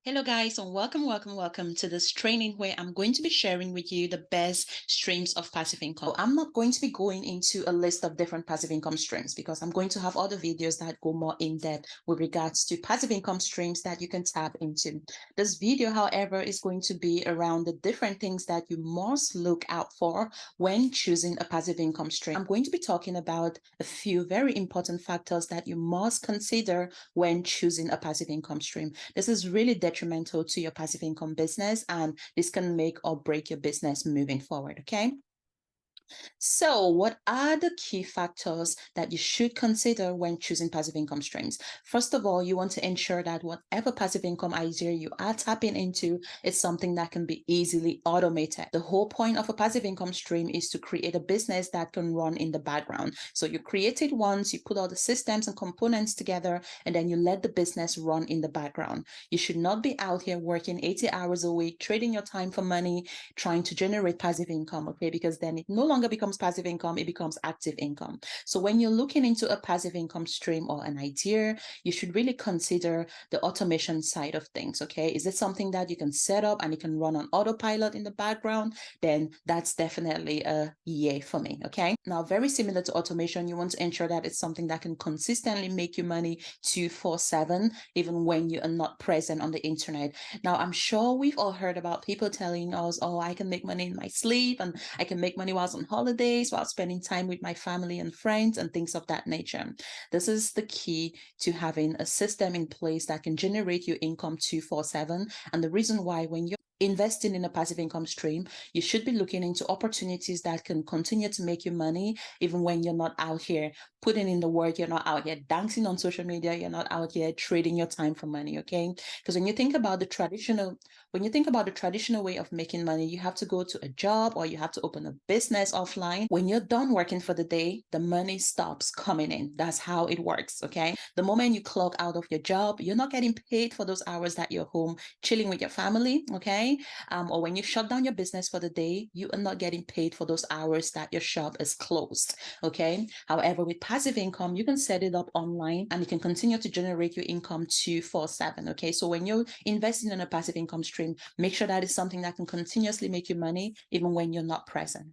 Hello guys, and welcome to this training where I'm going to be sharing with you the best streams of passive income. I'm not going to be going into a list of different passive income streams because I'm going to have other videos that go more in depth with regards to passive income streams that you can tap into. This video, however, is going to be around the different things that you must look out for when choosing a passive income stream. I'm going to be talking about a few very important factors that you must consider when choosing a passive income stream. This is really detrimental to your passive income business, and this can make or break your business moving forward. Okay. So, what are the key factors that you should consider when choosing passive income streams? First of all, you want to ensure that whatever passive income idea you are tapping into is something that can be easily automated. The whole point of a passive income stream is to create a business that can run in the background. So, you create it once, you put all the systems and components together, and then you let the business run in the background. You should not be out here working 80 hours a week, trading your time for money, trying to generate passive income, okay? Because then it no longer becomes passive income, it becomes active income. So when you're looking into a passive income stream or an idea, you should really consider the automation side of things, okay? Is it something that you can set up and it can run on autopilot in the background? Then that's definitely a yay for me, okay? Now, very similar to automation, you want to ensure that it's something that can consistently make you money 24/7, even when you are not present on the internet. Now, I'm sure we've all heard about people telling us, oh, I can make money in my sleep and I can make money whilst on holidays, while spending time with my family and friends and things of that nature. This is the key to having a system in place that can generate you income 24/7. And the reason why, when you're investing in a passive income stream, you should be looking into opportunities that can continue to make you money even when you're not out here putting in the work, you're not out here dancing on social media, you're not out here trading your time for money, okay? Because when you think about the traditional way of making money, you have to go to a job or you have to open a business offline. When you're done working for the day, the money stops coming in. That's how it works, okay? The moment you clock out of your job, you're not getting paid for those hours that you're home chilling with your family, okay? Or when you shut down your business for the day, you are not getting paid for those hours that your shop is closed, okay? However, with passive income, you can set it up online and it can continue to generate your income 24/7, okay? So when you're investing in a passive income stream, make sure that is something that can continuously make you money even when you're not present.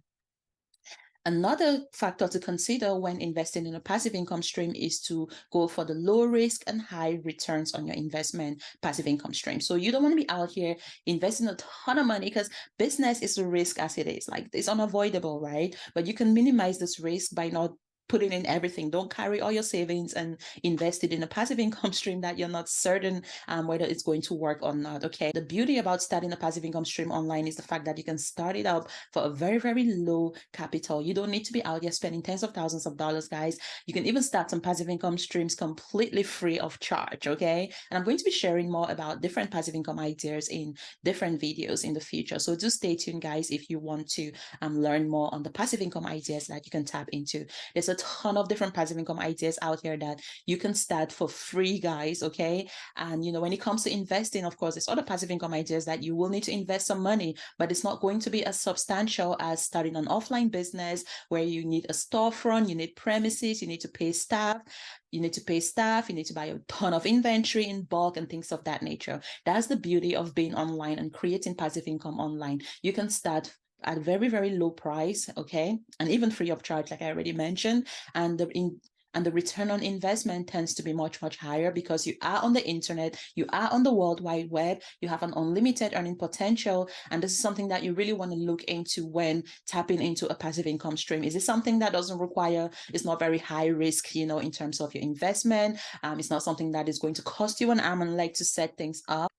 Another factor to consider when investing in a passive income stream is to go for the low risk and high returns on your investment passive income stream. So you don't want to be out here investing a ton of money, because business is a risk as it is. Like, it's unavoidable, right? But you can minimize this risk by not putting in everything. Don't carry all your savings and invest it in a passive income stream that you're not certain whether it's going to work or not, okay? The beauty about starting a passive income stream online is the fact that you can start it up for a very, very low capital. You don't need to be out there spending tens of thousands of dollars, guys. You can even start some passive income streams completely free of charge, okay? And I'm going to be sharing more about different passive income ideas in different videos in the future. So just stay tuned, guys, if you want to learn more on the passive income ideas that you can tap into. There's a ton of different passive income ideas out here that you can start for free, guys, okay? And when it comes to investing, of course, there's other passive income ideas that you will need to invest some money, but it's not going to be as substantial as starting an offline business where you need a storefront, you need premises, you need to pay staff, you need to buy a ton of inventory in bulk and things of that nature. That's the beauty of being online and creating passive income online. You can start at a very, very low price, okay? And even free of charge, like I already mentioned. And the return on investment tends to be much, much higher because you are on the internet, you are on the World Wide Web, you have an unlimited earning potential. And this is something that you really want to look into when tapping into a passive income stream. Is it something that doesn't require, it's not very high risk, in terms of your investment? It's not something that is going to cost you an arm and leg to set things up.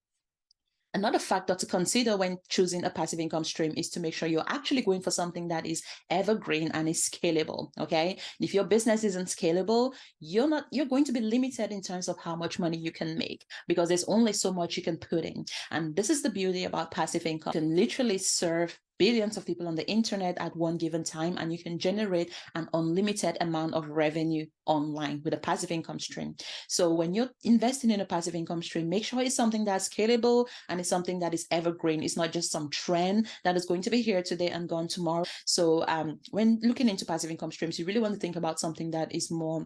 Another factor to consider when choosing a passive income stream is to make sure you're actually going for something that is evergreen and is scalable, okay? If your business isn't scalable, you're going to be limited in terms of how much money you can make, because there's only so much you can put in. And this is the beauty about passive income. You can literally serve billions of people on the internet at one given time, and you can generate an unlimited amount of revenue online with a passive income stream. So when you're investing in a passive income stream, make sure it's something that's scalable and it's something that is evergreen. It's not just some trend that is going to be here today and gone tomorrow. So when looking into passive income streams, you really want to think about something that is more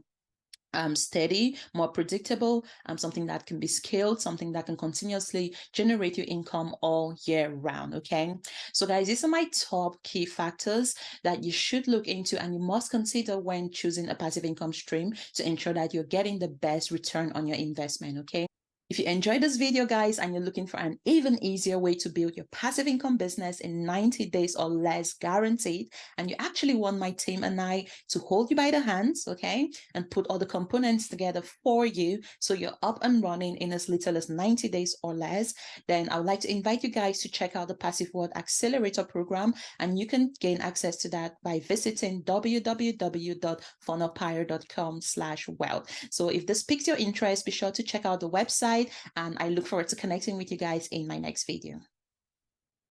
steady, more predictable, something that can be scaled, something that can continuously generate you income all year round. Okay. So, guys, these are my top key factors that you should look into and you must consider when choosing a passive income stream to ensure that you're getting the best return on your investment. Okay. If you enjoyed this video, guys, and you're looking for an even easier way to build your passive income business in 90 days or less guaranteed, and you actually want my team and I to hold you by the hands, okay, and put all the components together for you so you're up and running in as little as 90 days or less, then I would like to invite you guys to check out the Passive World Accelerator program, and you can gain access to that by visiting www.funnelpire.com/wealth. So if this piques your interest, be sure to check out the website, and I look forward to connecting with you guys in my next video.